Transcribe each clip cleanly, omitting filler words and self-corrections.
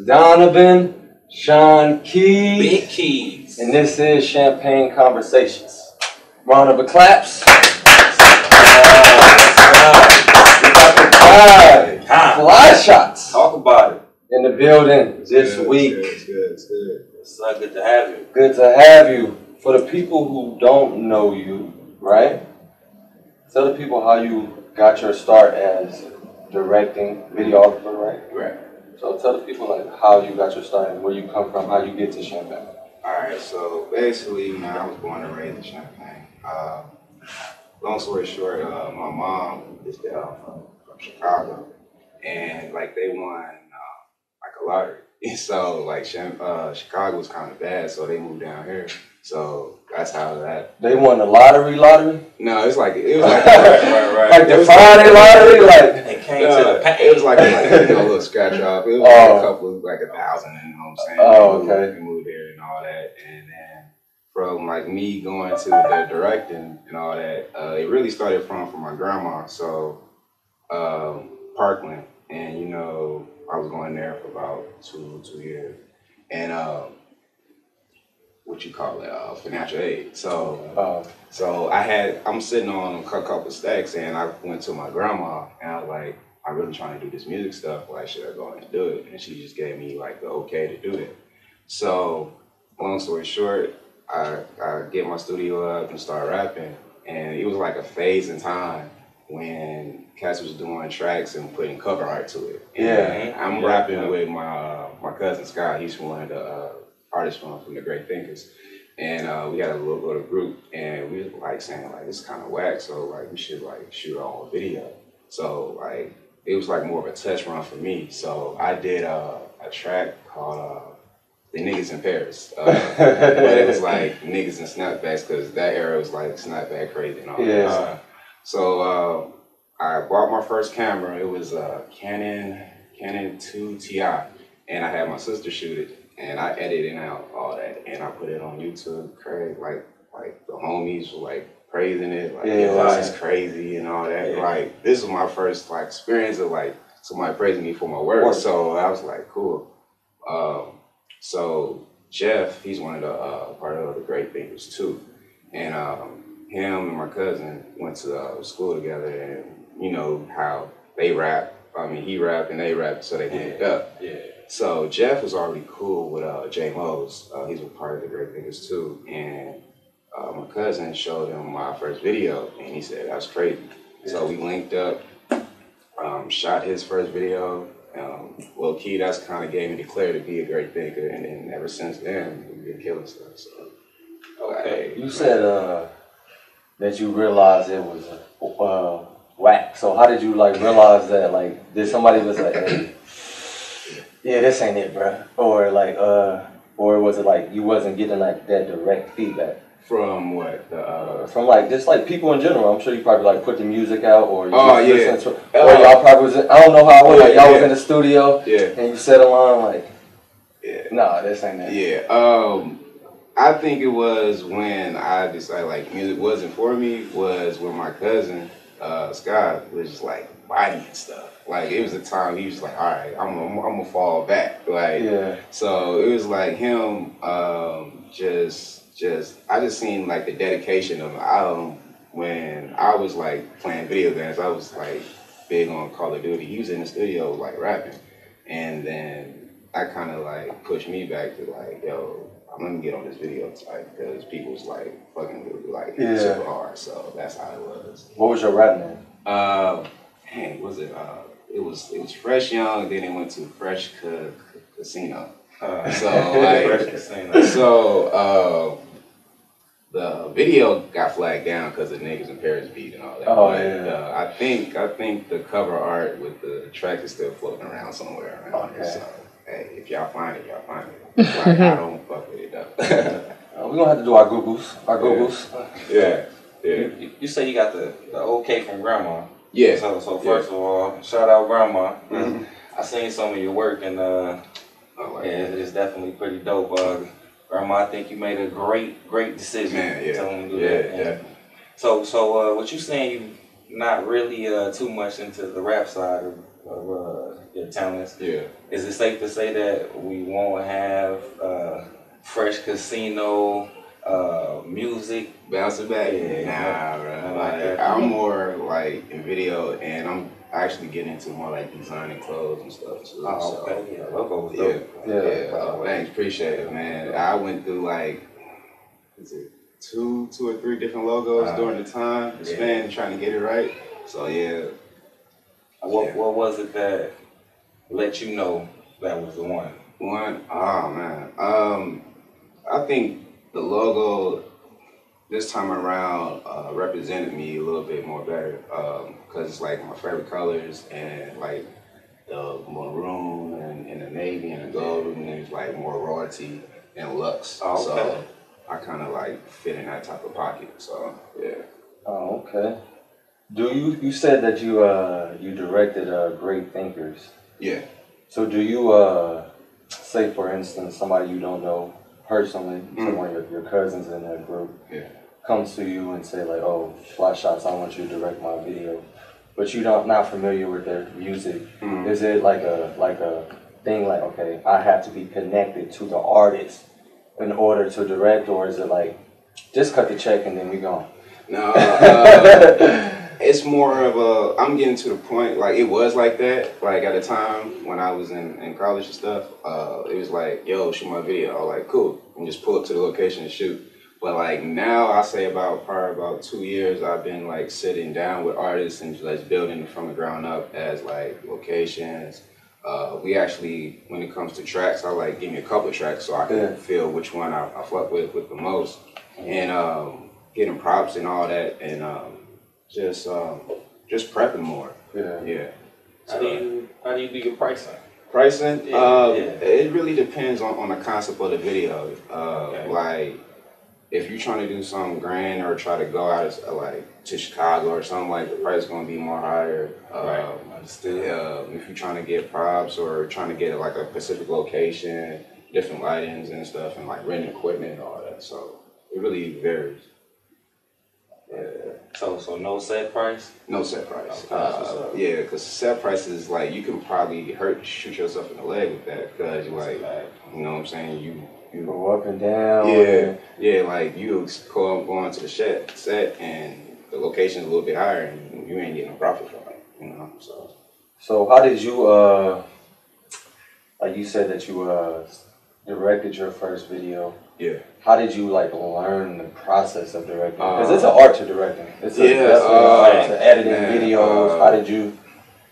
Donovan, Sean Keys, Big Keys, and this is Champaign Conversations. Round of applause. FlyShotz. Talk about it. In the building this week. It's good. It's good to have you. Good to have you. For the people who don't know you, right? Tell the people how you got your start as directing videographer, right? Right. So tell the people like how you got your start and where you come from, how you get to Champaign. Alright, so basically, man, I was born and raised in Champaign. Long story short, my mom is from Chicago, and like they won like a lottery. So like Chicago was kind of bad, so they moved down here. So that's how that. They won the lottery? No, it was like right. Like the Friday lottery, like they came to the pack. It was like a little scratch off. It was like a couple, like 1,000. You know what I'm saying? Oh, okay. We moved there and all that, and then from like me going to the directing and all that, it really started from my grandma. So Parkland, and you know I was going there for about two years, and what you call it, financial aid. So I'm sitting on a couple stacks, and I went to my grandma, and I was like, I'm really trying to do this music stuff. Like, should I go and do it? And she just gave me like the okay to do it. So long story short, I get my studio up and start rapping, and it was like a phase in time when Cass was doing tracks and putting cover art to it. And I'm rapping with my cousin Scott. He's one of the artists from the Great Thinkers, and we had a little group, and we were like saying like this is kind of whack, so like we should like shoot our own video. So like it was like more of a test run for me. So I did a track called The Niggas in Paris, but it was like niggas and snapbacks because that era was like snapback crazy and all that. So I bought my first camera. It was a Canon 2 Ti, and I had my sister shoot it. And I edited out all that, and I put it on YouTube. Craig, like the homies were like praising it, like this is crazy and all that. Like this was my first like experience of like somebody praising me for my work. So I was like, cool. So Jeff, he's one of the part of the Great Thinkers too, and him and my cousin went to school together, and you know how they rap. I mean, he rapped and they rapped, so they linked up. So Jeff was already cool with J Mose. He's a part of the Great Thinkers too. And my cousin showed him my first video, and he said, that's crazy. So we linked up, shot his first video. Well, key, that's kind of gave me the clear to be a great thinker. And then ever since then, we've been killing stuff. So, okay. You said that you realized it was whack. So how did you like realize that? Like, did somebody was like, hey, yeah, this ain't it, bro, or like, or was it like you wasn't getting like that direct feedback from what? From like just like people in general. I'm sure you probably like put the music out, or you to, or y'all probably was. I don't know how it was. Like y'all was in the studio, and you said a line like, nah, this ain't that. I think it was when I decided like music wasn't for me. Was when my cousin Scott was just like bodying stuff. Like it was a time he was like, all right, I'm gonna fall back. Like so it was like him I just seen like the dedication of the album when I was like playing video games. I was like big on Call of Duty. He was in the studio like rapping, and then that kind of like pushed me back to like, yo, I'm gonna get on this video type because people was like fucking with me like super hard. So that's how it was. What was your rap name? Dang, was it? It was Fresh Young. Then it went to Fresh Casino. The video got flagged down because of Niggas in Paris beat and all that. I think the cover art with the track is still floating around somewhere around here. So hey, if y'all find it, y'all find it. Like, I don't fuck with it though. We're gonna have to do our Googles. You say you got the okay from grandma. Yeah. So first of all, shout out grandma. I seen some of your work, and it's definitely pretty dope. Grandma, I think you made a great decision. To do that. So what you saying? You not really too much into the rap side of your talents. Yeah. Is it safe to say that we won't have fresh casino music? Bouncing back? Yeah, Nah, bro. Like, I'm more like in video, and I'm actually getting into more like designing clothes and stuff too. Oh, okay. Yeah, logos. Yeah. Thanks, appreciate it, man. I went through like, is it two or three different logos during the time span trying to get it right. So yeah. What was it that let you know that was the one? Oh man. I think the logo this time around represented me a little bit more better because it's like my favorite colors and like the maroon and the navy and the gold, and it's like more royalty and luxe. Oh, okay. So I kind of like fit in that type of pocket. So yeah. Oh, okay. You said that you directed Great Thinkers. Yeah. So do you say, for instance, somebody you don't know personally, so one of your cousins in that group, comes to you and say like, oh, FlyShotz, I want you to direct my video, but you not familiar with their music. Is it like a thing like, okay, I have to be connected to the artist in order to direct, or is it like, just cut the check and then we gone? No, it's more of a, I'm getting to the point, like it was like that, like at the time when I was in college and stuff, it was like, yo, shoot my video. I was like, cool, and just pull up to the location and shoot. But like now, I say probably about 2 years, I've been like sitting down with artists and just building from the ground up as like locations. We actually, when it comes to tracks, I like give me a couple of tracks so I can feel which one I fuck with the most, and getting props and all that, and just prepping more. Yeah. How do you do your pricing? Pricing? It really depends on the concept of the video. Like, if you're trying to do something grand or try to go out to Chicago or something, like the price is gonna be more higher. Understood. If you're trying to get props or trying to get like a specific location, different lightings and stuff, and like renting equipment and all that. So it really varies. So no set price? No set price. Okay, yeah, because set price is like, you can probably shoot yourself in the leg with that, because you like, you know what I'm saying, you go up and down. Yeah, like you go into the set and the location's a little bit higher and you ain't getting no profit from it, you know. So how did you like you said that you directed your first video? Yeah. How did you like learn the process of directing? Because it's an art to directing. It's definitely an art to editing videos. How did you?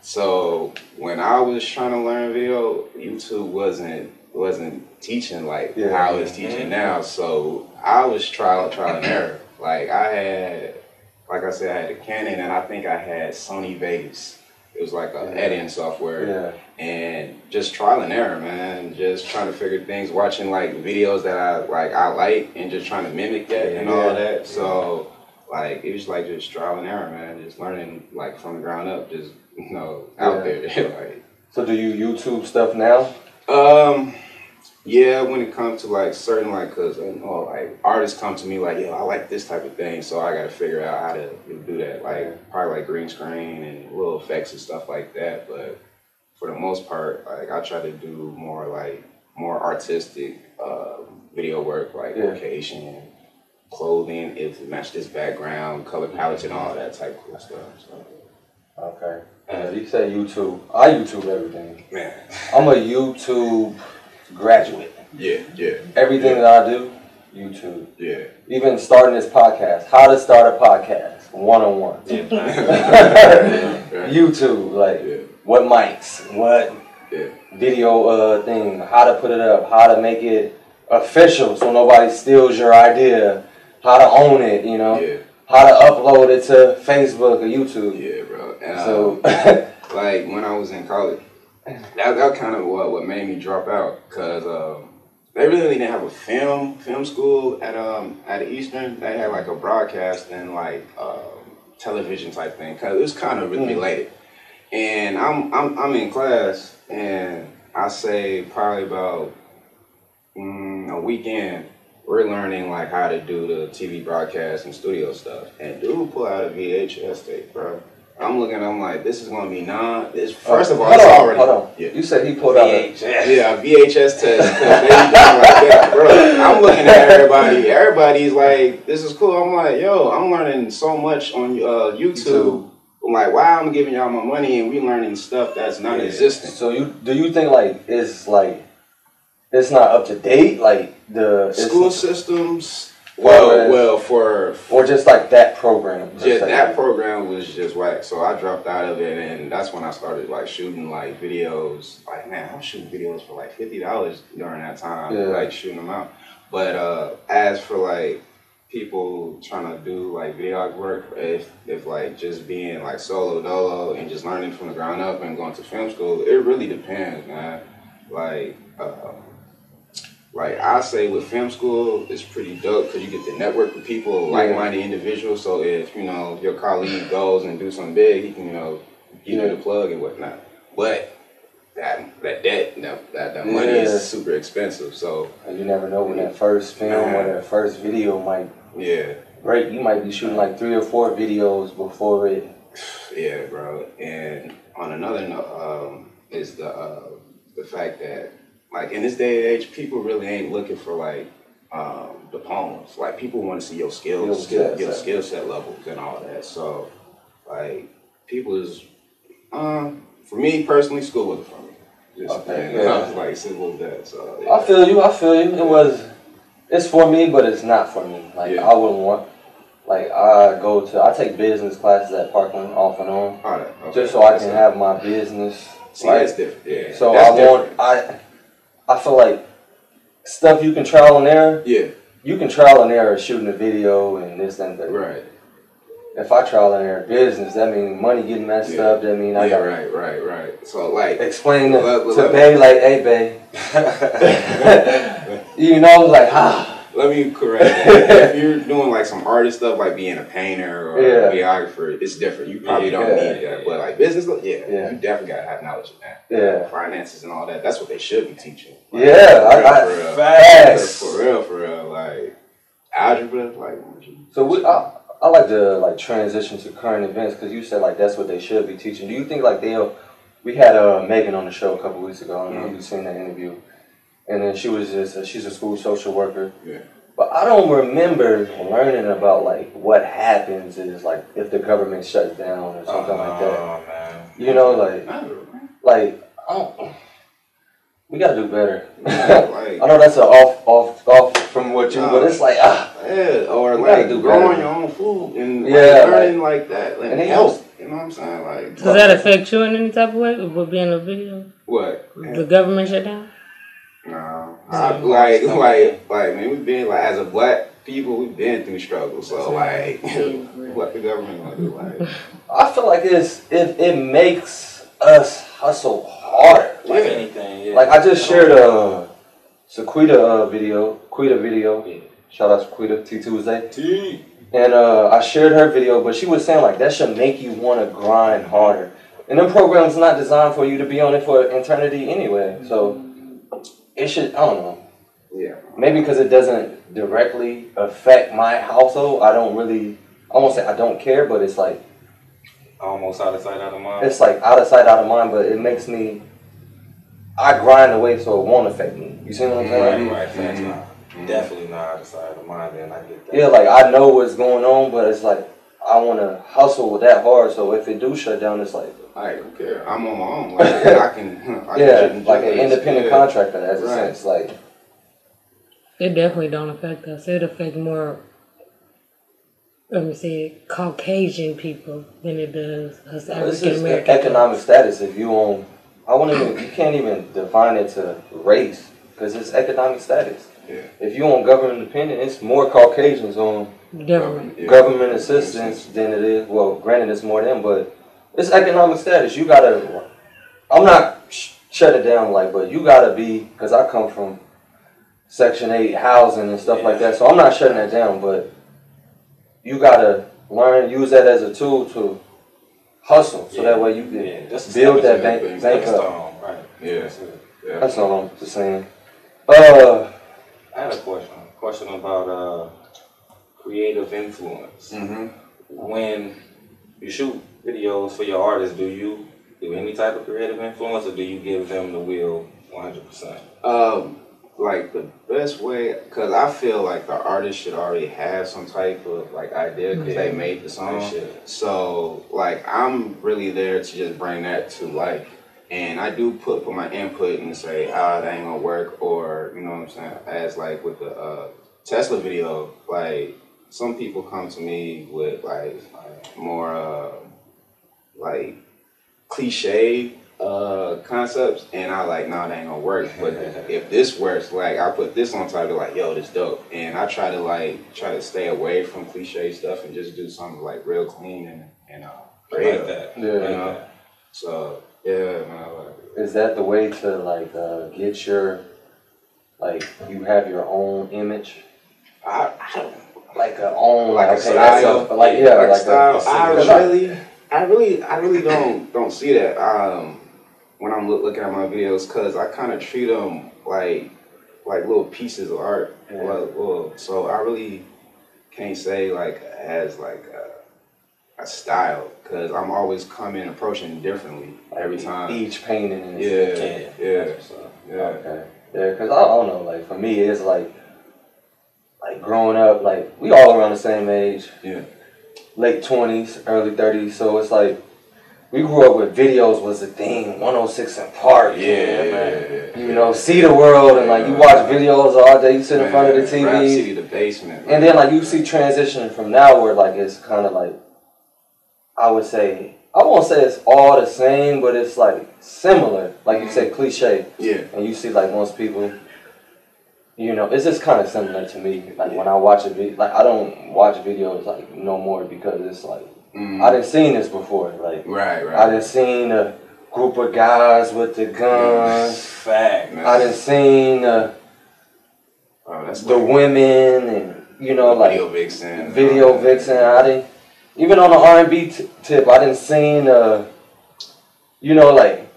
So when I was trying to learn video, YouTube wasn't teaching like how it's teaching now. So I was trial and error. Like I had a Canon, and I think I had Sony Vegas. It was like an editing software, and just trial and error, man. Just trying to figure things, watching like videos that I like, and just trying to mimic that and all that. So like it was like just trial and error, man. Just learning like from the ground up, just out there. Like, so do you YouTube stuff now? Yeah, when it comes to like certain cause like artists come to me like, yo, I like this type of thing, so I gotta figure out how to do that. Like probably like green screen and little effects and stuff like that. But for the most part, like I try to do more artistic video work, like location, clothing, if it match this background, color palettes, and all that type of cool stuff. So. Okay. You say YouTube. I YouTube everything. Man, I'm a YouTube graduate. Yeah. Everything that I do, YouTube. Yeah. Even starting this podcast, how to start a podcast, 101. YouTube, like what mics, what video thing, how to put it up, how to make it official so nobody steals your idea, how to own it, how to upload it to Facebook or YouTube. Yeah, bro. And, so, like when I was in college, that kind of what made me drop out, because they really didn't have a film school at Eastern. They had like a broadcast and like television type thing, because it was kind of related. And I'm in class, and I say probably about a weekend, we're learning like how to do the TV broadcast and studio stuff. And dude pull out a VHS tape, bro. I'm looking, I'm like, this is gonna be first of all, it's already. Hold on. Yeah. You said he pulled out a VHS test. They done like that, bro. I'm looking at everybody. Everybody's like, this is cool. I'm like, yo, I'm learning so much on YouTube. I'm like, why I'm giving y'all my money and we learning stuff that's non-existent. So do you think it's not up to date, like the school systems? Well, or just like that program. Yeah, that program was just whack. So I dropped out of it, and that's when I started like shooting like videos. Like, man, I was shooting videos for like $50 during that time, like shooting them out. But as for like people trying to do like video work, if like just being like solo dolo and just learning from the ground up and going to film school, it really depends, man. Like I say with film school, it's pretty dope because you get to network with people, like-minded individuals. So if, your colleague goes and do something big, he can, give you the plug and whatnot. But that money is super expensive. So and you never know when that first film or that first video might break. You might be shooting like 3 or 4 videos before it. Yeah, bro. And on another note, is the fact that, like, in this day and age, people really ain't looking for like diplomas. Like, people want to see your skill set levels and all that. So, like, people is for me personally, school wasn't for me. Like simple as that. So yeah. I feel you. It's for me, but it's not for me. Like I wouldn't want. Like I take business classes at Parkland off and on, just so I can have my business. See, that's different. Yeah. So I feel like stuff you can trial and error. Yeah. You can trial and error shooting a video and this and that. Right. If I trial and error business, that means money getting messed up. That means I got right. So like explain to Bae like, hey Bae, Let me correct that. If you're doing like some artist stuff, like being a painter or a videographer, it's different. You probably don't need that. But like business, you definitely gotta have knowledge of that. Yeah. Finances and all that. That's what they should be teaching. Like, facts. For real. Like algebra, like. So I like to like transition to current events because you said like that's what they should be teaching. Do you think like we had Megan on the show a couple weeks ago. I don't know if you've seen that interview. And then she was she's a school social worker. Yeah. But I don't remember learning about like what happens is like if the government shuts down or something like that. Oh man. Like we gotta do better. I know that's off from what you, but it's like or like growing your own food and learning like that, like, and health. You know what I'm saying? Like, does that affect you in any type of way with being a video? What? The government shut down? No, man, we've been like as a black people, we've been through struggles. So like, what the government gonna do? Like, I feel like it makes us hustle harder. Like anything, Like I just shared a Sequita video. Yeah. Shout out to Sequita T Tuesday. And I shared her video, but she was saying like that should make you want to grind harder. And them programs not designed for you to be on it for eternity anyway. So. It should, I don't know. Yeah. Maybe because it doesn't directly affect my household. I won't say I don't care, but it's like. Almost out of sight, out of mind. It's like out of sight, out of mind, but it makes me. I grind away so it won't affect me. You see what I'm saying? Right. Definitely not out of sight, out of mind, then I get that. Yeah, like I know what's going on, but it's like I want to hustle with that hard, so if it do shut down, it's like. I don't care. I'm on my own. Like, I can like an independent contractor, as a sense. Like, it definitely don't affect us. It affect more, Caucasian people than it does us African American. Economic status. If you own, you can't even define it to race because it's economic status. Yeah. If you own government independent, it's more Caucasians on government assistance than it is. Well, granted, it's more them, but. It's economic status. You gotta. I'm not shutting it down, but you gotta be, because I come from Section 8 housing and stuff like that, so I'm not shutting that down. But you gotta use that as a tool to hustle, so that way you can build that bank up. Right. Yeah. That's all I'm saying. I had a question about creative influence. Mm-hmm. When you shoot videos for your artists, do you do any type of creative influence, or do you give them the wheel 100%? Like the best way, cause I feel like the artist should already have some type of like idea, cause they made the song. So like I'm really there to just bring that to life, and I do put my input and say, that ain't gonna work, or you know what I'm saying. As like with the Tesla video, like some people come to me with like more like cliche concepts, and I like, nah, that ain't gonna work. But if this works, like I put this on top of like, yo, this dope. And I try to stay away from cliche stuff and just do something like real clean and creative. Like that. You know? So yeah, man, I like it. Is that the way to like get your, like you have your own image? I don't like a own like okay, a style, like yeah, like style. a, I really don't see that when I'm looking at my videos, cause I kind of treat them like little pieces of art. Yeah. So I really can't say like as like a style, cause I'm always approaching differently every time. Each painting and Yeah. Okay. Yeah, cause I don't know. Like for me, it's like growing up, like we all around the same age. Yeah. Late 20s, early 30s. So it's like we grew up with videos was a thing. 106 and Park. Yeah. You know, see the world and like you watch videos all day. You sit in front of the TV. Rap City, the basement. And then like you see transition from now where like it's kind of like I would say I won't say it's all the same, but it's like similar. Like you said, cliche. Yeah. And you see like most people. You know, it's just kind of similar to me. Like when I watch a video, like I don't watch videos like no more because it's like I done seen this before. Like right. I done seen a group of guys with the guns. Fact. I done seen the women and you know like video vixen. I didn't even on the R&B tip. I done seen you know like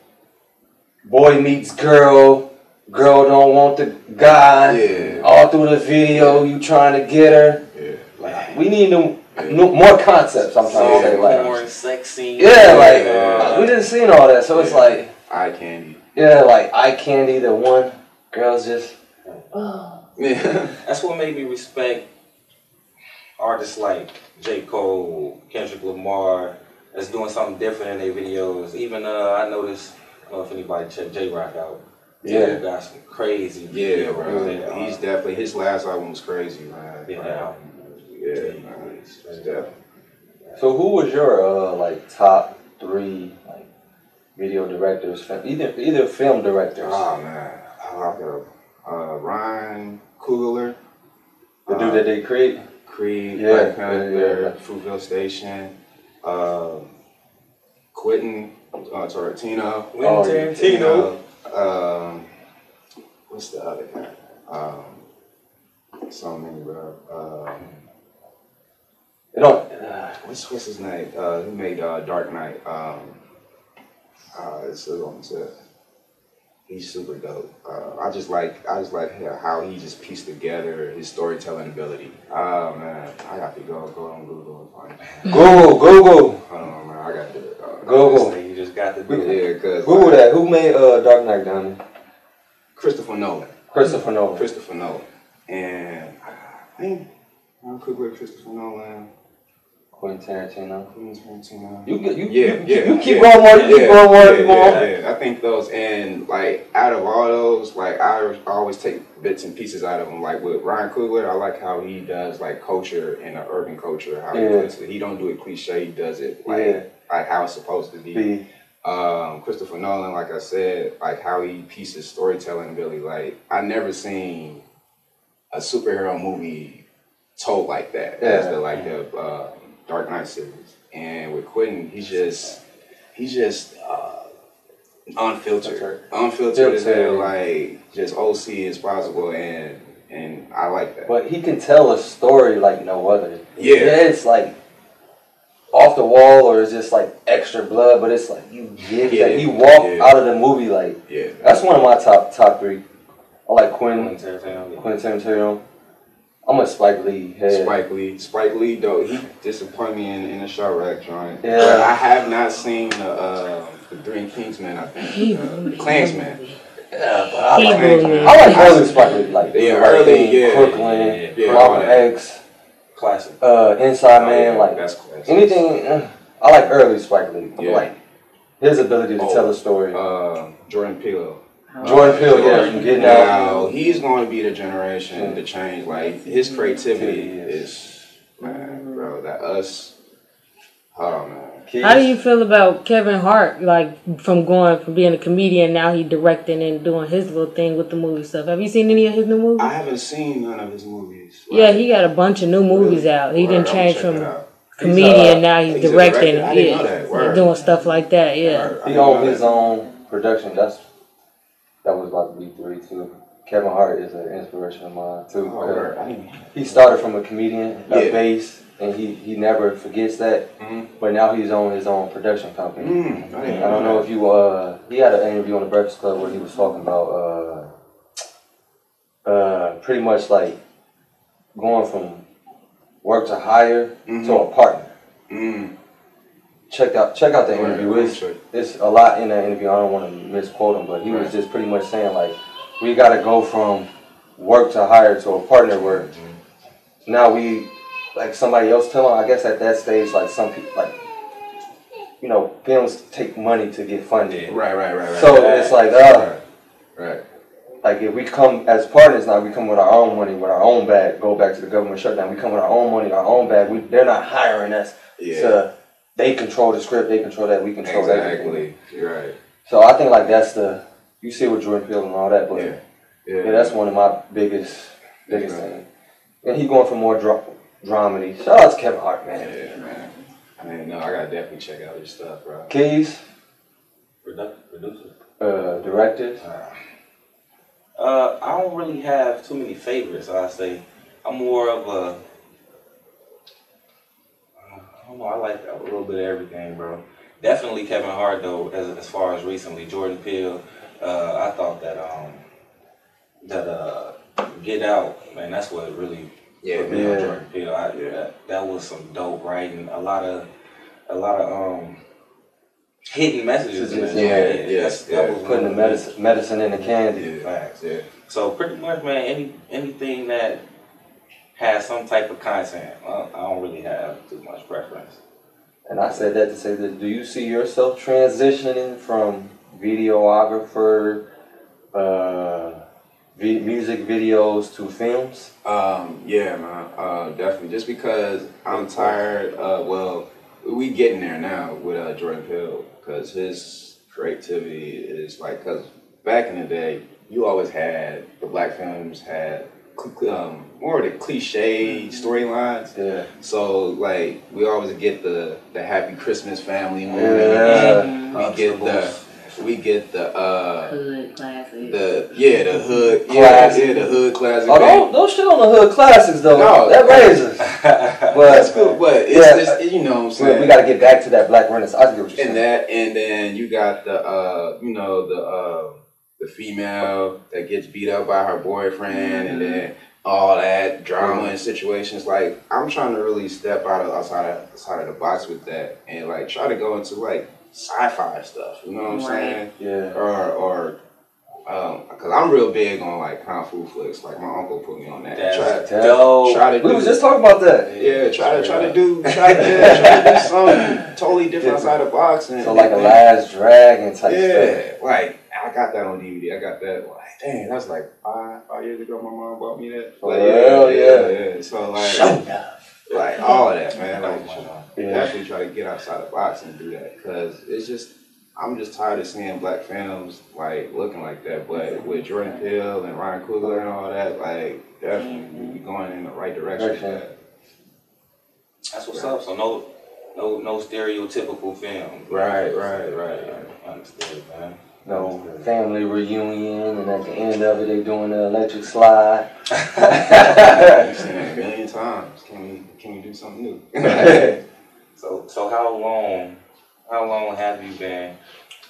boy meets girl. Girl don't want the guy. Yeah. All through the video, you trying to get her. Yeah. Like, we need more concepts. I'm trying to say, like more sexy. Yeah, like we didn't see all that, so it's like eye candy. Yeah, like eye candy. The one girls just. Yeah. That's what made me respect artists like J. Cole, Kendrick Lamar, that's doing something different in their videos. Even I noticed. I don't know if anybody checked J-Rock out. Yeah, got some crazy. Yeah, bro. He's definitely his last album was crazy, man. Yeah, man. It's definitely. So who was your like top 3 like video directors? Either film directors. Oh man, I like Ryan Coogler. The dude that they create. Black Panther, Fruitvale Station, Quentin Tarantino. Tarantino. What's the other guy? So many, bro. What's his name? He made Dark Knight. It's on set. He's super dope. I just like how he just pieced together his storytelling ability. Oh man, I got to go on Google and find it. Google. Hold on, man, I got to do it. Google. You just got to do it. Yeah, cause Google that. Who made Dark Knight, Donnie? Christopher Nolan. And I think Ryan Coogler, Christopher Nolan. Quentin Tarantino. You keep going more. I think those, and like out of all those, like I always take bits and pieces out of them. Like with Ryan Coogler, I like how he does like culture and the urban culture. How he puts it. He don't do it cliche. He does it like how it's supposed to be. Christopher Nolan, like I said, like how he pieces storytelling ability. Like I never seen a superhero movie told like that. As the Dark Knight series. And with Quentin, he's just unfiltered as hell, like just OC as possible, and I like that. But he can tell a story like no other. Yeah, it's like off the wall, or it's just like extra blood, but it's like you get that you walk out of the movie like that's one of my top 3. I like Quentin Tarantino. I'm a Spike Lee head. Spike Lee, though, he disappointed me in the Chirac joint. Yeah. But I have not seen the Three Kingsmen, I think. Klansman. Yeah, but I like early Spike Lee, like early, Brooklyn, yeah, Robin X, classic. Inside Man, like that's classic. anything. I like early Spike Lee. Yeah. Like his ability to tell a story. Jordan Peele. Jordan Peele, yeah, from Getting Out. He's going to be the generation to change. Like his creativity is, man, bro. That us. Oh man. How do you feel about Kevin Hart, like from being a comedian, now he directing and doing his little thing with the movie stuff? Have you seen any of his new movies? I haven't seen none of his movies. Like, yeah, he got a bunch of new movies out. He didn't change from comedian, now he's directing. I didn't know that. Doing stuff like that, yeah. He owned his own production. That was about to be 3 too. Kevin Hart is an inspiration of mine too. He started from a comedian at base. And he never forgets that, but now he's on his own production company. I don't know if you he had an interview on the Breakfast Club where he was talking about pretty much like going from work to hire to a partner. Check out the interview. It's a lot in that interview. I don't want to misquote him, but he was just pretty much saying like we got to go from work to hire to a partner where now we. Like somebody else telling, I guess at that stage, like some people, like, you know, films take money to get funded. Right. So it's like, like if we come as partners now, we come with our own money, with our own bag, go back to the government shutdown, we come with our own money, our own bag. They're not hiring us to, they control the script, they control that, we control everything. You're right. So I think like that's you see with Jordan Peele and all that, but yeah, that's one of my biggest things. And he going for more dramedy. Shout out to Kevin Hart, man. Yeah, man. I mean, no, I gotta definitely check out his stuff, bro. Keys? Producer? Directors? I don't really have too many favorites, I say. I'm more of a... I don't know, I like a little bit of everything, bro. Definitely Kevin Hart, though, as far as recently. Jordan Peele, I thought that Get Out, man, that's what really... Jordan Peele. That was some dope writing. A lot of hidden messages in it. That was putting the medicine in the candy. Facts. Yeah. So pretty much, man, anything that has some type of content, I don't really have too much preference. And I said that to say that, do you see yourself transitioning from videographer, music videos to films? Yeah, man, definitely. Just because I'm tired. We getting there now with Jordan Peele because his creativity is like. Because back in the day, you always had the black films had more of the cliche storylines. Yeah. So like we always get the Happy Christmas family movie. We get the hood classic. The hood classic. The hood classic. Oh, don't shit on the hood classics though. No, that raises. But that's cool. But it's just, you know what I'm saying. We got to get back to that Black Renaissance. I get what you're saying. And then you got the the female that gets beat up by her boyfriend, and then all that drama and situations. Like I'm trying to really step outside of the box with that, and like try to go into like sci-fi stuff, you know what I'm saying? Yeah. Or because I'm real big on like kung fu flicks. Like my uncle put me on that. We was just talking about that. Yeah, try to do something totally different outside the box. And, so like a Last Dragon type stuff. Yeah, like I got that on DVD. I got that. Like, dang, that's like 5 years ago. My mom bought me that. Like, yeah. So like all of that, man. Like, definitely try to get outside the box and do that because it's just. I'm just tired of seeing black films like looking like that, but with Jordan Peele and Ryan Coogler and all that, like definitely we going in the right direction. That's what's up. So no stereotypical film. Right. Understood, man. No family reunion, and at the end of it, they doing the electric slide. You've seen it a million times. Can we do something new? So how long have you been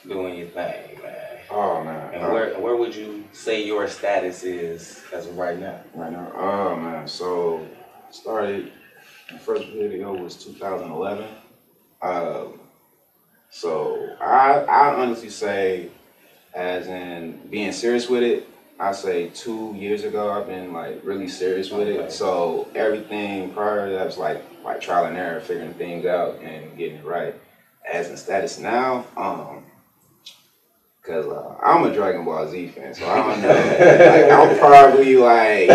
doing your thing, man? Oh man. And where would you say your status is as of right now? Right now, oh man. So started. The first video was 2011. So I honestly say, as in being serious with it, I say 2 years ago I've been like really serious with it. So everything prior to that was like trial and error, figuring things out and getting it right. As in status now, cause I'm a Dragon Ball Z fan, so I don't know. Like I'm probably like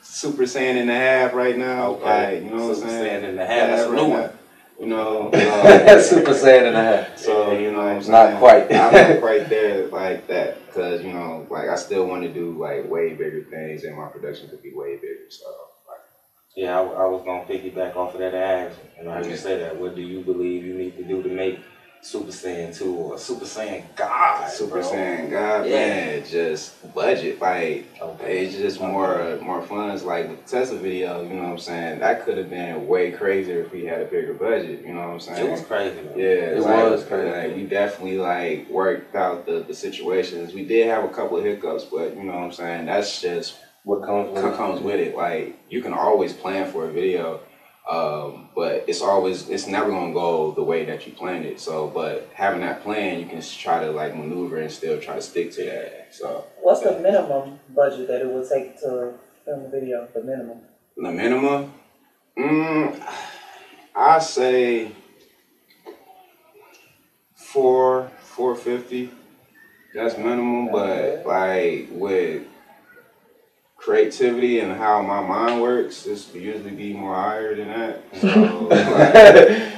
Super Saiyan and a half right now. Okay. Like, you know what I'm Super saying? Saiyan and a half. That's a new one. You know, Super Saiyan and a half. So, you know what I'm saying? Not quite. I'm not quite there like that. Because, you know, like, I still want to do, like, way bigger things, and my production could be way bigger. So, like. Yeah, I was going to piggyback off of that ask. And I just say that. What do you believe you need to do to make Super Saiyan 2 or Super Saiyan God? Super Saiyan God, man, just budget. Like, it's just more funds. Like, with the Tesla video, you know what I'm saying? That could have been way crazier if we had a bigger budget, you know what I'm saying? It was crazy, though. Yeah, it was crazy. Like, we definitely, like, worked out the situations. We did have a couple of hiccups, but, you know what I'm saying? That's just what comes with it. Like, you can always plan for a video. But it's never gonna go the way that you planned it. So, but having that plan, you can try to like maneuver and still try to stick to that. So, what's the minimum budget that it would take to film a video? The minimum. The minimum, I say $450. That's minimum. But like with creativity and how my mind works, it's usually be more higher than that. So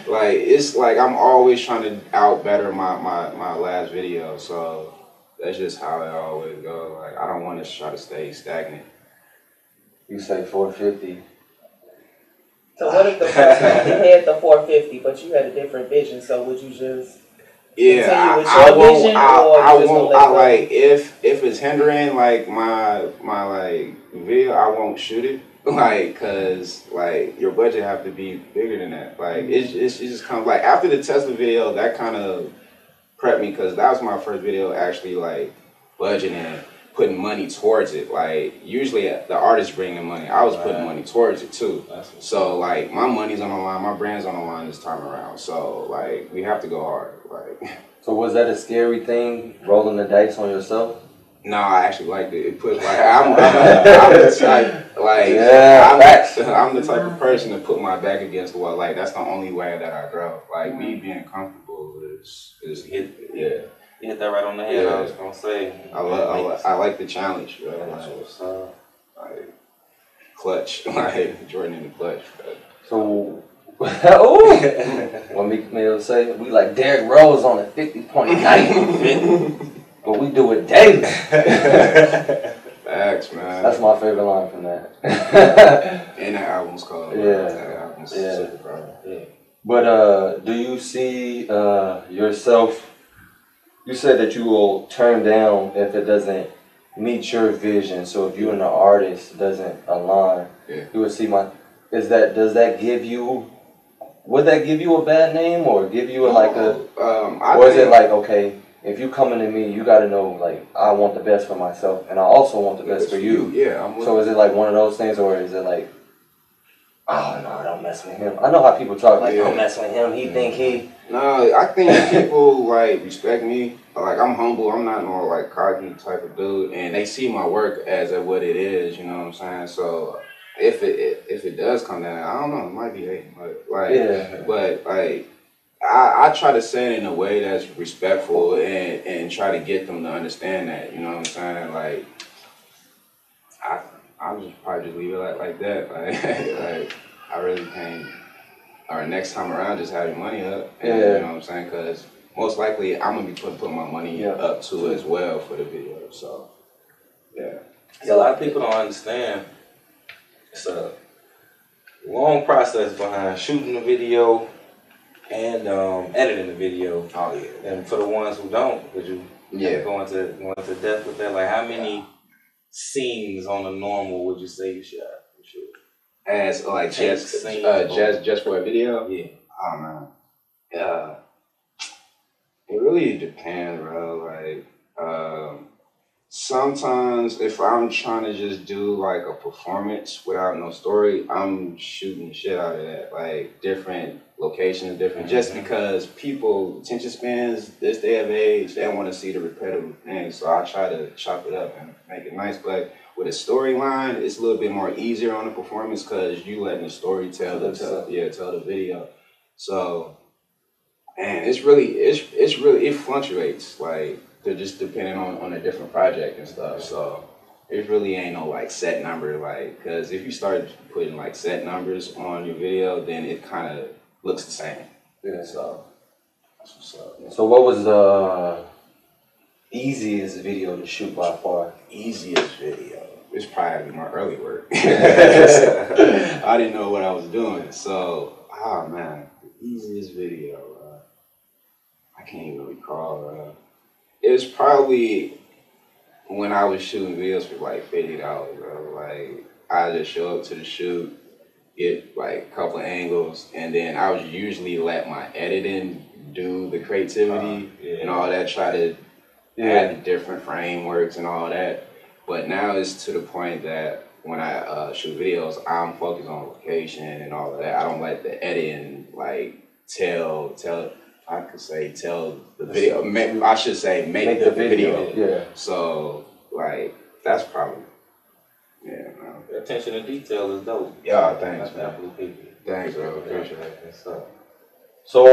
like it's like I'm always trying to out better my last video. So that's just how it always goes. Like I don't want to try to stay stagnant. You say 450. So what if the person had the 450, but you had a different vision? So would you just continue with your vision, I like if it's hindering like my like video, I won't shoot it. Like, cause like your budget have to be bigger than that. Like it just comes like after the Tesla video, that kind of prepped me, cause that was my first video actually like budgeting, putting money towards it. Like usually the artist bringing money, I was putting money towards it too. So like my money's on the line, my brand's on the line this time around. So like we have to go hard. Like. So was that a scary thing, rolling the dice on yourself? No, I actually liked it. It put like I'm the type like I'm the type of person to put my back against the wall. Like that's the only way that I grow. Like me being comfortable is hit. Yeah. You hit that right on the head. I was gonna say. I like the challenge, bro. Like clutch, like Jordan in the clutch. Bro. So, what Meek say? We like Derrick Rose on a 50-point night, but we do it daily. Facts, man. That's my favorite line from that. And that album's called. That album's super. Yeah. But do you see yourself? You said that you will turn down if it doesn't meet your vision. So if you and the artist doesn't align, you would see does that give you? Would that give you a bad name, or give you or is it like, okay, if you coming to me, you got to know like I want the best for myself, and I also want the best for you. Yeah. So is it like one of those things, or is it like, oh no, don't mess with him? I know how people talk like, don't mess with him. He think he. No, I think people like respect me. Like I'm humble. I'm not no like cocky type of dude, and they see my work as what it is. You know what I'm saying? So. If it does come down, I don't know, it might be hating, but I try to say it in a way that's respectful and try to get them to understand that, you know what I'm saying? Like I'll just probably just leave it like that. Like I really can't. Or next time around, just have your money up. And, you know what I'm saying? Because most likely I'm gonna be putting my money up too as well for the video. So yeah. A lot of people don't understand. It's a long process behind shooting the video and editing the video. Oh yeah. And for the ones who don't, would you go into depth with that? Like how many scenes on a normal would you say you shot? As like just for a video? Yeah. Oh man. It really depends, bro. Like, sometimes if I'm trying to just do like a performance without no story, I'm shooting shit out of that. Like different locations, different, just because people attention spans this day of age, they want to see the repetitive things. So I try to chop it up and make it nice. But with a storyline, it's a little bit more easier on the performance because you letting the story tell the video. So, man, it fluctuates. Like, they're just depending on a different project and stuff. So it really ain't no like set number, like, because if you start putting like set numbers on your video, then it kind of looks the same. Yeah. So that's what's up. So what was the easiest video to shoot by far? Easiest video? It's probably my early work. I didn't know what I was doing. So, man, the easiest video, I can't even recall. It was probably when I was shooting videos for like $50, bro. Like, I just show up to the shoot, get like a couple of angles, and then I would usually let my editing do the creativity and all that, try to add the different frameworks and all that. But now it's to the point that when I shoot videos, I'm focused on location and all of that. I don't let the editing like tell the video. I should say make the video. Yeah. So like that's probably man. The attention to detail is dope. Yeah, thanks, man. Thanks, bro. Appreciate it. So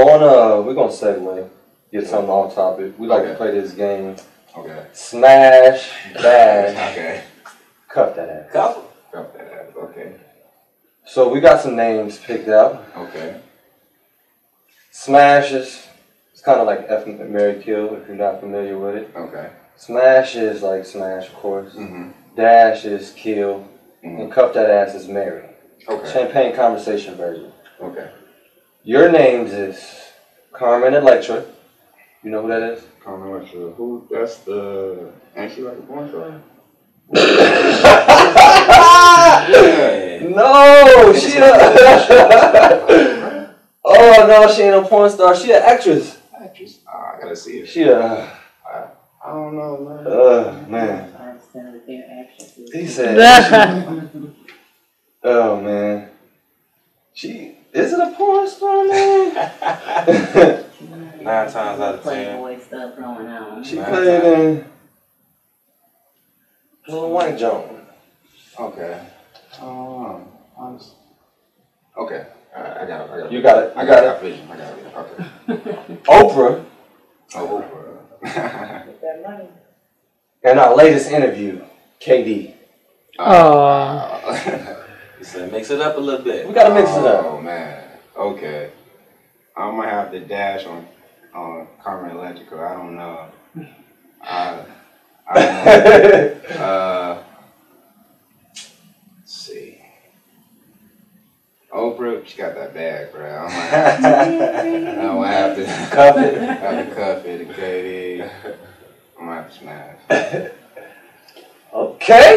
we're gonna segue, get something off topic. We like to play this game. Okay. Smash, dash. Okay. Cuff that ass. Cuff that ass. Okay. So we got some names picked out. Okay. Smash is, it's kind of like F Mary Kill if you're not familiar with it. Okay. Smash is like smash, of course. Mm-hmm. Dash is kill. Mm-hmm. And cuff that ass is Mary. Okay. Champaign Conversation version. Okay. Your names is Carmen Electra. You know who that is? Carmen Electra. Who? That's the. Ain't she like a porn star? No, she oh no, she ain't a porn star. She an actress. Actress? I gotta see it. She I don't know, man. Man. Their actions. He said. Oh man. She is it a porn star, man? 9 times out of 10. Playboy stuff going on. She played in Little White Jones. Okay. Okay. I got it. You got it. I got vision. I got it. Okay. Oprah. Oh, Oprah. Get that money. And our latest interview, KD. Oh. He said mix it up a little bit. We gotta mix it up. Oh man. Okay. I might have to dash on Carmen Electrical. I don't know. I don't know. Let's see. Oprah, she got that bag, bro. I might have to Cuff it. have to cuff it, KD. I might have to smash. Okay.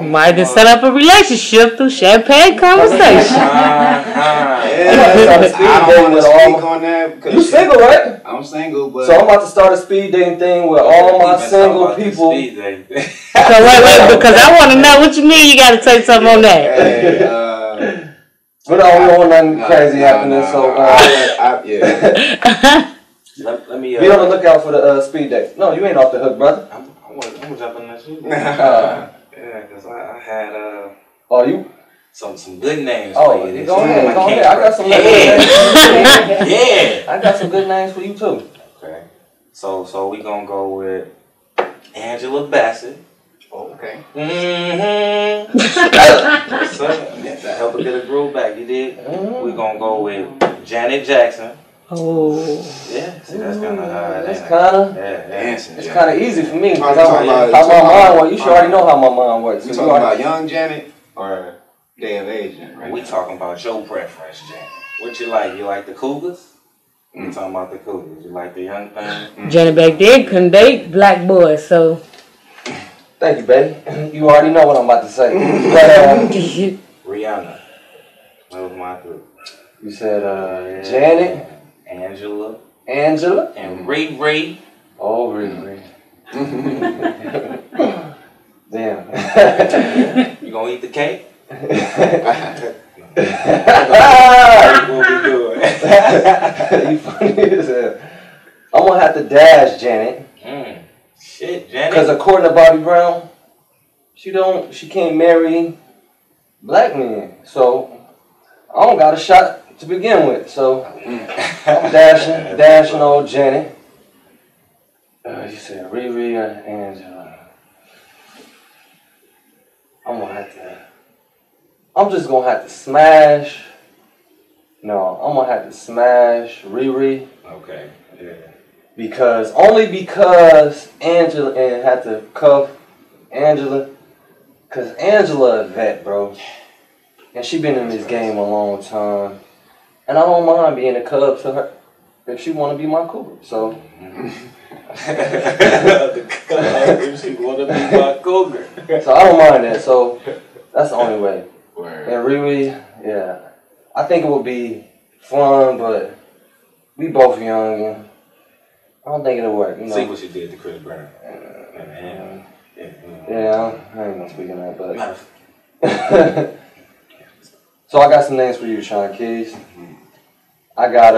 Might just set up a relationship through Champaign Conversations. I don't want to speak on that because You single, right? I'm single, but So I'm about to start a speed dating thing with all my single people. So wait, because I want to know what you mean. You got to say something on that. Hey, But I don't want nothing crazy happening. So yeah. let me. Be on the lookout for the speed date. No, you ain't off the hook, brother. I'm gonna jump in that shit. Yeah, because I had you? some good names. Oh, for you. go ahead. I got some good names. I got some good names for you too. Okay. So we gonna go with Angela Bassett. Okay. Mm-hmm. So, that help her get a groove back. You did. We gonna go with Janet Jackson. Oh. Yeah. See, that's kind of hard. That's kind of. Dancing. It's kind of easy for me. How How my mind works. You should already know how my mind works. You talking about young Janet or day of age Janet? Right? We talking about your preference, Janet. What you like? You like the Cougars? We talking about the Cougars. You like the young thing? Janet back then couldn't date black boys, so. Thank you, baby. You already know what I'm about to say. Rihanna. That was my group. You said Janet, Angela, Angela. And Riri. Oh, Riri. Damn. You gonna eat the cake? What we doing? You funny as hell. I'm gonna have to dash Janet. Shit, Janet. Because according to Bobby Brown, she can't marry black men. So I don't got a shot to begin with. So I'm dashing old Janet. You said Riri or Angela. I'm just gonna have to smash. No, I'm gonna have to smash Riri. Okay. Yeah. Only because Angela and had to cuff Angela. Cause Angela a vet, bro. And she been in this game a long time. And I don't mind being a cub to her if she wanna be my cougar. So if she wanna be my cougar. So I don't mind that. So that's the only way. Word. And Riri, yeah. I think it would be fun, but we both young and I don't think it'll work. You know? See what she did to Chris Brown. Yeah, I ain't gonna speak on that, but so I got some names for you, Sean Keys. I got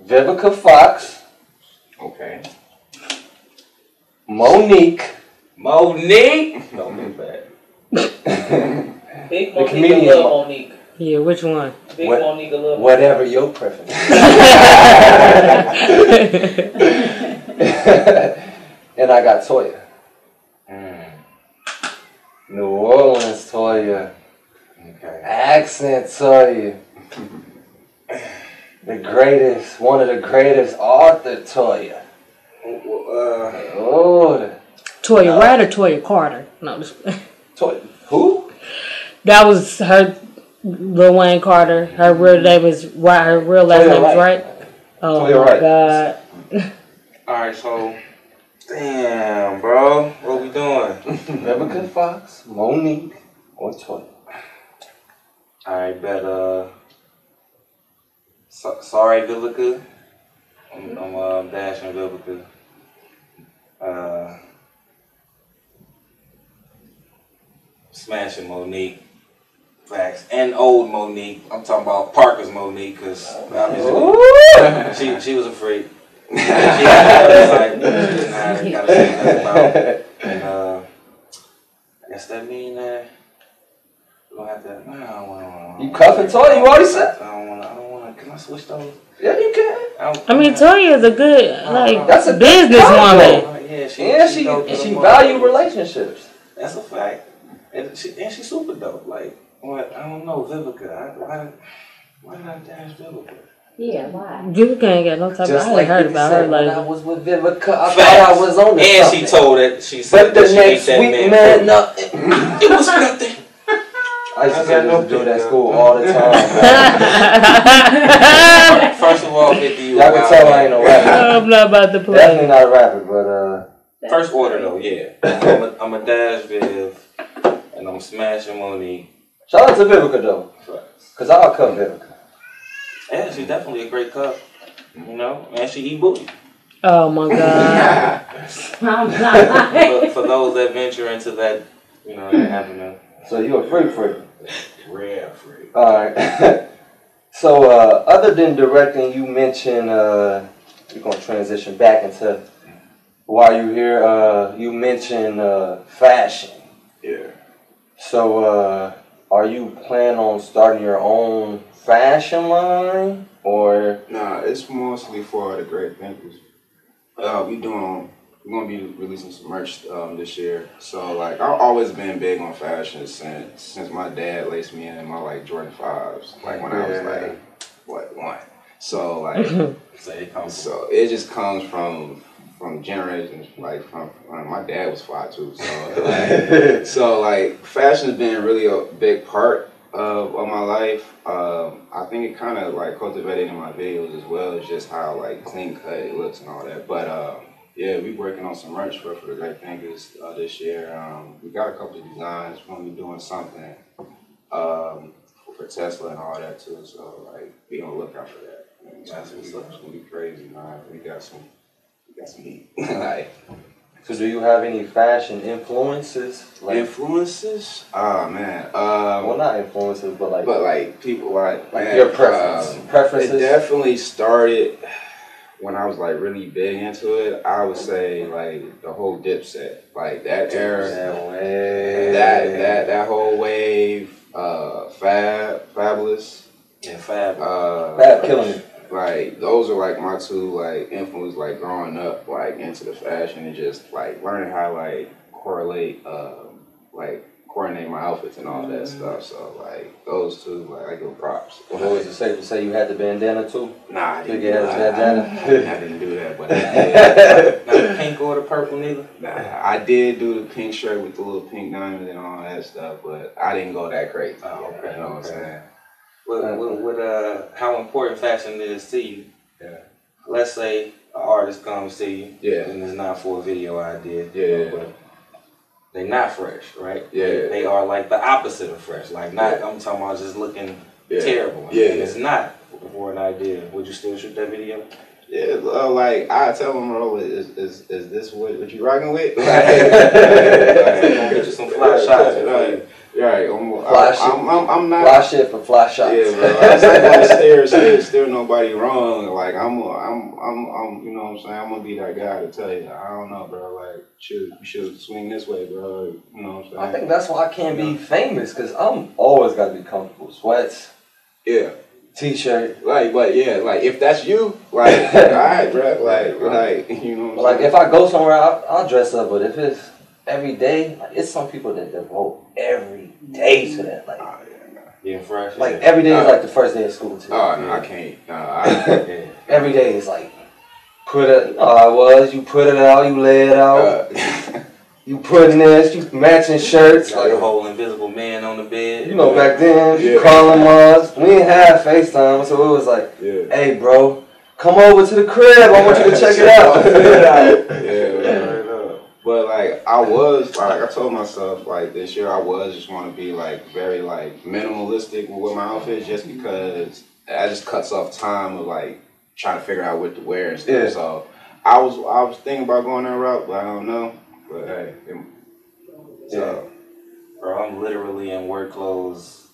Vivica Fox. Okay. Monique. Don't be bad. Big The Monique, comedian. little Monique. Yeah, which one? Big Monique, little Monique. Whatever your preference. And I got Toya. New Orleans Toya. Okay. Accent Toya. The greatest, one of the greatest Arthur Toya. Toya Wright or Toya Carter? No, Toya. Who? that was her. Lil Wayne Carter. Her real name is Wright. Her real last Toya name is Wright. Wright. Oh Toya my Wright. God. Alright, so damn, bro. What we doing? Vivica Fox, Monique, or Toya. Alright, bet sorry Vivica. I'm dashing Vivica. Smashing Monique. Facts. And old Monique. I'm talking about Parker's Monique, because obviously she was a freak. She was like, I gotta say nothing about it. And I guess that mean that we're gonna have to. I don't wanna. You cuffing Toya? You already said. I don't wanna. Can I switch those? Yeah, you can. I mean, Toya is a good, That's a businesswoman. Yeah, she value relationships. That's a fact. And she's super dope. Like, what? I don't know, Vivica. Why did I dash Vivica? Yeah, why? Vivica ain't got no type of. Just I like heard you about said, her. when Like, I was with Vivica, I Facts. thought I was on the And something. she told it. She said But the that she next ate week, that man, food. nothing. It was nothing. I used to do that at picture. school all the time. First of all, 50 you. Y'all can tell I ain't no rapper. I'm not about to play. Definitely not a rapper, but First order though, yeah. I'm a dash Viv, and I'm smashing Monique. shout out to Vivica though, cause I'll cut Vivica. Yeah, she's definitely a great cup. You know, and she eat booty. Oh my God. For those that venture into that, you know, that avenue. So you a freak. Rare freak. All right. So other than directing, you mentioned you're gonna transition back into while you here. You mentioned fashion. Yeah. So are you planning on starting your own fashion line or? Nah, it's mostly for the great thinkers. We're gonna be releasing some merch this year. So like I've always been big on fashion since my dad laced me in my like Jordan 5s. Like when I was like one. So like so it just comes from generations, like from my dad was 5'2", so like fashion's been really a big part of my life. I think it kind of like cultivated in my videos as well, as just how like clean cut it looks and all that. But yeah, we working on some merch for the Great Thinkers this year. We got a couple of designs. We're gonna be doing something for Tesla and all that too. So like be on the lookout for that. That's what's up. It's gonna be crazy, man. We got some heat. Like, so do you have any fashion influences? Like, influences? Oh man. Well, not influences, but like people like man, your preferences. It definitely started when I was like really big into it. I would say like the whole Dipset, like that era, that whole wave, Fabulous, Fab killing it. Like those are like my two like influences, like growing up like into the fashion and just like learning how like coordinate my outfits and all that stuff. So like those two, like I give props. Well, was it safe to say you had the bandana too? Nah, I didn't. I didn't do that, but I did. Not the pink or the purple neither. Nah, I did do the pink shirt with the little pink diamond and all that stuff, but I didn't go that crazy. Oh, okay. You know what I'm saying? With how important fashion is to you? Yeah. Let's say an artist comes to you, yeah, and it's not for a video idea, yeah, but they're not fresh, right? Yeah, they are like the opposite of fresh. Like not, I'm talking about just looking terrible. Yeah, and it's not for an idea. Would you still shoot that video? Yeah, like I tell them, bro, is this what you rocking with? Like, gonna get you some fly shots, right? Right, I'm not fly shit for FlyShotz. Yeah, bro. I'm not gonna steer nobody wrong. Like I'm, you know what I'm saying. I'm gonna be that guy to tell you, I don't know, bro. Like, you should swing this way, bro. You know what I'm saying. I think that's why I can't be famous, cause I'm always gotta be comfortable. Sweats. Yeah. T-shirt. But yeah, like if that's you, like all right, bro. Like you know. What I'm saying? If I go somewhere, I'll dress up. But if it's every day, like, it's some people that devote every day to that. Like, being fresh. Like every day is like the first day of school too. Oh no, I can't. No, every day is like you put it out, you lay it out. You putting this, you matching shirts. Like a whole invisible man on the bed. You know, back then, you calling us. We didn't have FaceTime, so it was like, hey, bro, come over to the crib. I want you to check it out. But like I told myself like this year I just want to be like very like minimalistic with my outfits, just because that just cuts off time of like trying to figure out what to wear and stuff. Yeah. So I was thinking about going that route, but I don't know. But hey, bro, I'm literally in work clothes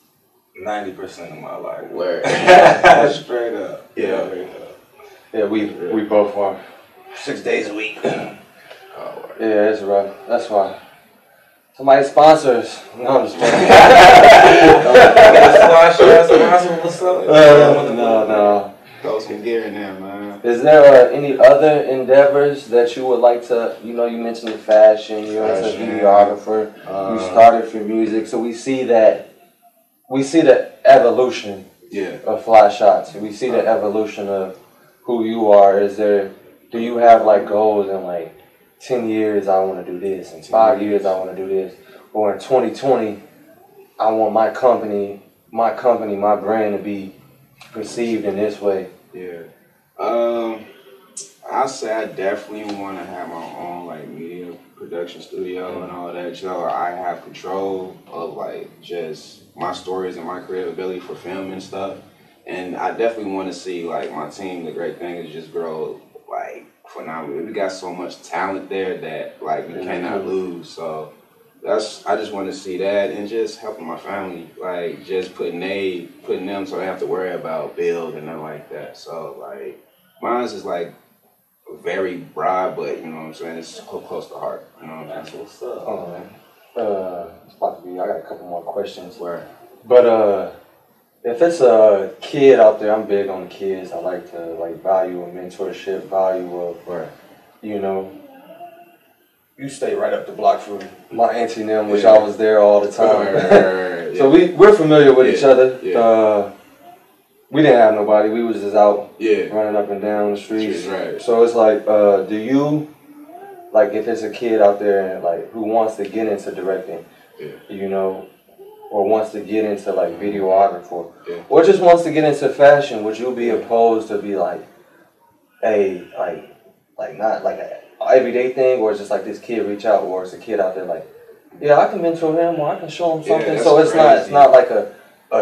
90% of my life. Where? Straight up. Yeah. Yeah, we both are 6 days a week. Yeah, it's rough. That's why. Somebody sponsors. No, I'm just kidding. What's up? No. Throw some gear in there, man. Is there any other endeavors that you would like to, you mentioned the fashion, you're a videographer, you started for music, so we see the evolution of FlyShotz. We see the evolution of who you are. Do you have like goals in like 10 years I want to do this, in 5 years I want to do this, or in 2020 I want my company, my brand to be perceived in this way? Yeah. I say I definitely want to have my own like media production studio and all that. I have control of like just my stories and my creative ability for film and stuff. And I definitely want to see like my team. The great thing is just grow like phenomenally. We got so much talent there that like we cannot lose. So I just want to see that, and just helping my family, like just putting them so they have to worry about bills and nothing like that. So like mine's is like very broad, but you know what I'm saying, it's close to heart. You know what I'm saying? That's what's up. Oh man, it's about to be. I got a couple more questions. But if it's a kid out there, I'm big on the kids. I like to value a mentorship, value of you stay right up the block from my auntie and them, which I was there all the time. So we're familiar with each other. Yeah. We didn't have nobody. We was just out running up and down the streets. Right. So it's like, do you, like if it's a kid out there and like who wants to get into directing, or wants to get into like videographer, or just wants to get into fashion, would you be opposed to be like not like a everyday thing, or it's just like this kid reach out, or it's a kid out there like, I can mentor him, or I can show him something. So it's not like a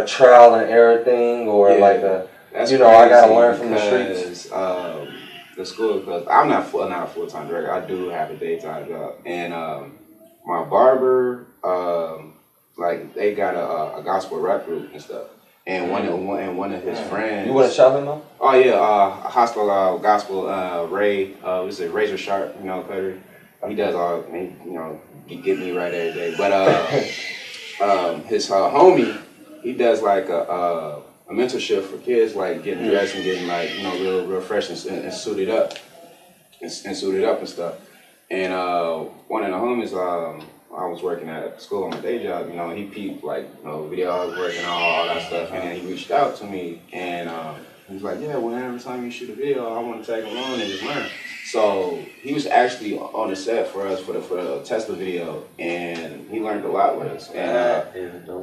trial and error thing, or like That's you know, I gotta learn from the streets. The school, because I'm not a full-time director. I do have a daytime job, and my barber, like they got a gospel rap group and stuff. And one of his friends. You want to shout him out? Oh yeah, hostile gospel Ray. Was it Razor Sharp? You know, cutter. He does all. He get me right every day. But his homie, he does like a mentorship for kids, like getting dressed and getting like real fresh and suited up, and suited up and stuff. And one of the homies, I was working at school on my day job. He peeped like video I was working on, all that stuff, and then he reached out to me and he was like, yeah, well, every time you shoot a video, I want to tag along and just learn. So he was actually on the set for us for the Tesla video, and he learned a lot with us. And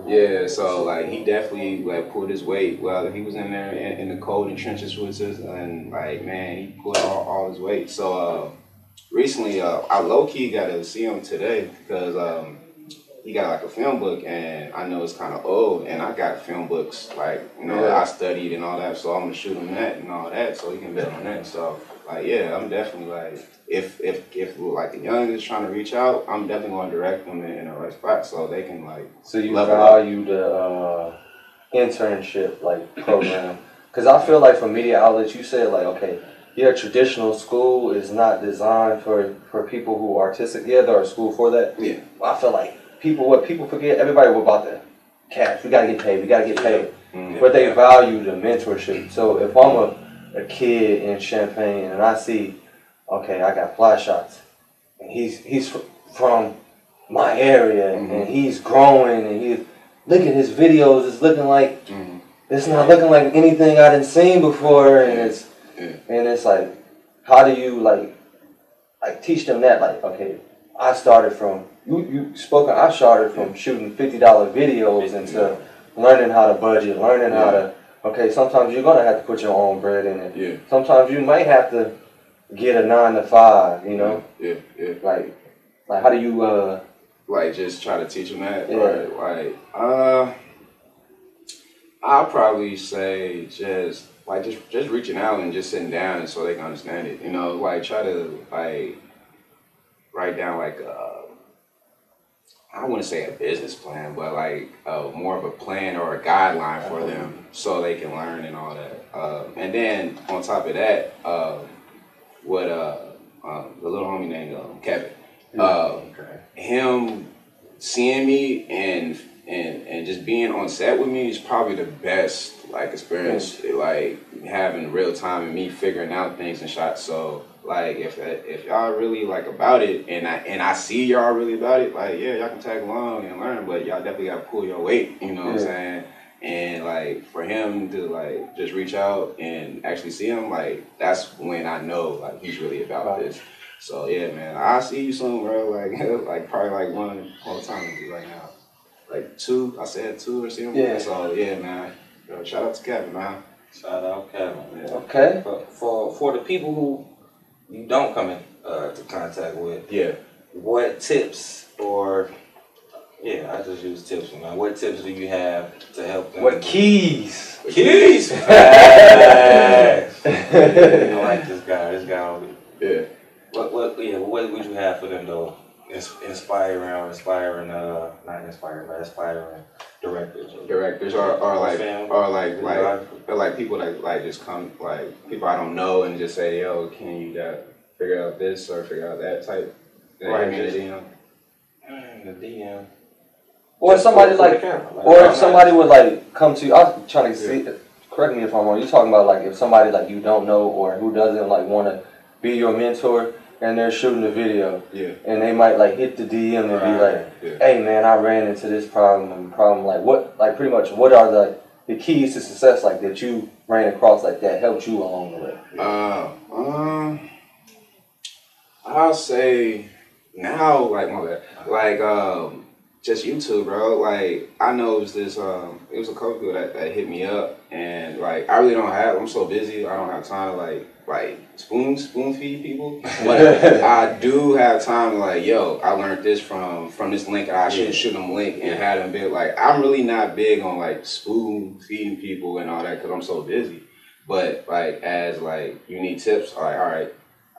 yeah, so like he definitely like pulled his weight. Well, he was in there in the cold and trenches with us, and like man, he pulled all his weight. So recently, I low key got to see him today because he got like a film book, and I know it's kind of old, and I got film books like I studied and all that, so I'm gonna shoot him that and all that, so he can bet on that. So. Like yeah, I'm definitely like if like the young is trying to reach out, I'm definitely going to direct them in the right spot so they can like. So you value the internship like program because I feel like for media outlets, you said like okay, yeah, traditional school is not designed for people who are artistic. Yeah, there are school for that. Yeah, I feel like what people forget, everybody will about the cash. We gotta get paid. We gotta get paid. Mm-hmm. But they value the mentorship. So if I'm a kid in Champaign and I see, okay, I got FlyShotz, and he's from my area and he's growing and he's look at his videos, it's looking like it's not looking like anything I didn't seen before, and it's like how do you like teach them that like okay, I started from I started from shooting $50 videos into learning how to budget, learning how to okay, sometimes you're gonna have to put your own bread in it. Yeah. Sometimes you might have to get a 9 to 5. Yeah. Like how do you like just try to teach them that? Yeah. Like I'll probably say just reaching out and just sitting down so they can understand it. Like try to like write down like I wouldn't say a business plan, but like more of a plan or a guideline for them so they can learn and all that. And then on top of that, what the little homie named Kevin, him seeing me and just being on set with me is probably the best like experience, like having real time and me figuring out things and shots. So. Like if y'all really like about it and I see y'all really about it, like yeah, y'all can tag along and learn, but y'all definitely gotta pull your weight, what I'm saying? And like for him to like just reach out and actually see him, like that's when I know like he's really about this. So yeah, man, I'll see you soon, bro. Like probably like one whole time right now. Like 2, I said 2 or something. Yeah. So yeah, man. Shout out to Kevin, man. Shout out Kevin. Yeah. Okay. For the people who you don't come into contact with. Yeah. What tips I just use tips, man. What tips do you have to help them? What keys? Keys? I like this guy. This guy. Yeah. What would you have for them though? Inspiring directors. Directors or like people that like just come like people I don't know and just say, yo, can you figure out this or figure out that type? Right. The DM. Or somebody if somebody would like come to you. I'm trying to see. Correct me if I'm wrong. You're talking about like if somebody like you don't know or who doesn't like want to be your mentor. And they're shooting a video, and they might like hit the DM and be like, "Hey man, I ran into this problem. Like what? Like pretty much, what are the keys to success like that you ran across like that helped you along the way?" I'll say now just YouTube, bro. Like I know it was this it was a couple people that hit me up, and like I really I'm so busy, I don't have time to like spoon feed people. But I do have time to like, yo, I learned this from this link, and I shoot them link and have them big. Like I'm really not big on like spoon feeding people and all that because I'm so busy. But like as like you need tips, like all right.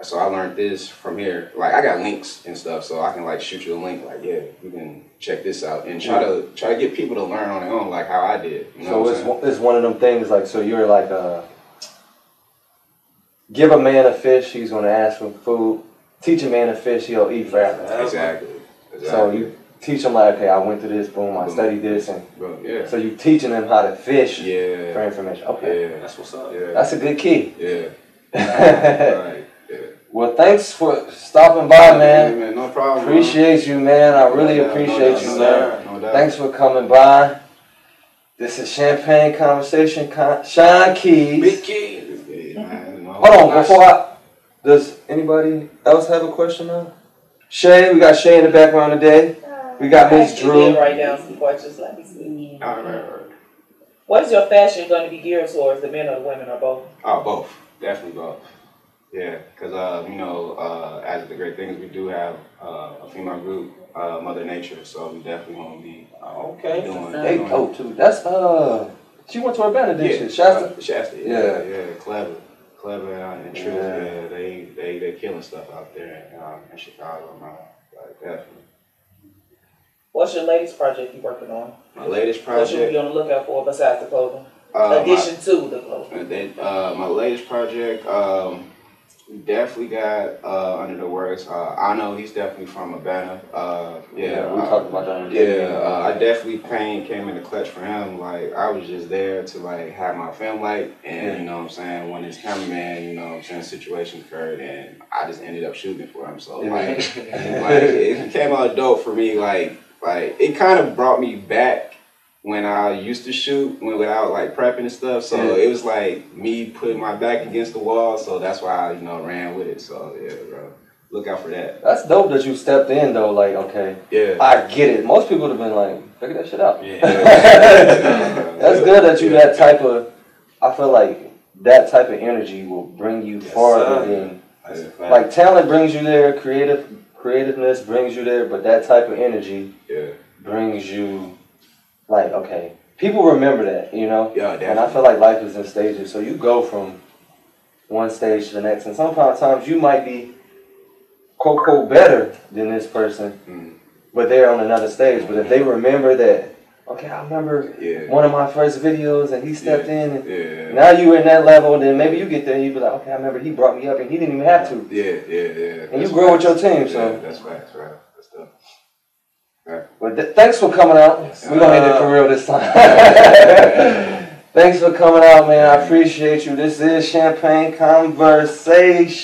So I learned this from here. Like I got links and stuff, so I can like shoot you a link. Like yeah, you can check this out and try to get people to learn on their own, like how I did. You know so it's one of them things. Like so, you're like give a man a fish, he's gonna ask for food. Teach a man a fish, he'll eat forever. Exactly. So you teach them like, okay, I went through this, boom, I studied this, and so you teaching them how to fish for information. Okay, that's what's up. Yeah. That's a good key. Yeah. Right. Yeah. Well, thanks for stopping by, man. Man. No problem. Appreciate you, man. I really appreciate you, man. No doubt. Thanks for coming by. This is Champaign Conversation. Sean Keys. Big Key. Hold on, does anybody else have a question now? Shay, we got Shay in the background today. We got Miss Drew. Write down some questions. Let me see. All right. What is your fashion going to be geared towards, the men or the women, or both? Oh, both. Definitely both. Yeah, because, as the great things, we do have a female group, Mother Nature, so we definitely want to be doing. They go too. That's, she went to Urbana, didn't she? Shasta? Shasta, yeah. Clever and True. Yeah, they killing stuff out there in Chicago, man. Like, definitely. What's your latest project you working on? My latest project. What should we be on the lookout for besides the clothing? Addition to the clothing. My latest project, we definitely got under the works. I know he's definitely from Urbana. We talked about that. I definitely came in the clutch for him. Like I was just there to like have my film light, and you know what I'm saying, when his cameraman, you know what I'm saying, situation occurred, and I just ended up shooting for him. So like it came out dope for me. Like it kind of brought me back when I used to shoot without like prepping and stuff. So it was like me putting my back against the wall. So that's why I ran with it. So yeah, bro, look out for that. That's dope that you stepped in though. Like I get it. Most people would have been like, figure that shit out. Yeah. That's good that you that type of. I feel like that type of energy will bring you farther than like talent brings you there, creativeness brings you there, but that type of energy brings you. Like, okay, people remember that, you know? Yeah, definitely. And I feel like life is in stages, so you go from one stage to the next, and sometimes you might be, quote, better than this person, but they're on another stage. But if they remember that, okay, I remember one of my first videos, and he stepped in, and now you in that level, then maybe you get there, and you be like, okay, I remember he brought me up, and he didn't even have to. Yeah. And you grow with your team, so. That's facts, right? That's tough. Well, thanks for coming out. We're going to end it for real this time. Thanks for coming out, man. I appreciate you. This is Champaign Conversations.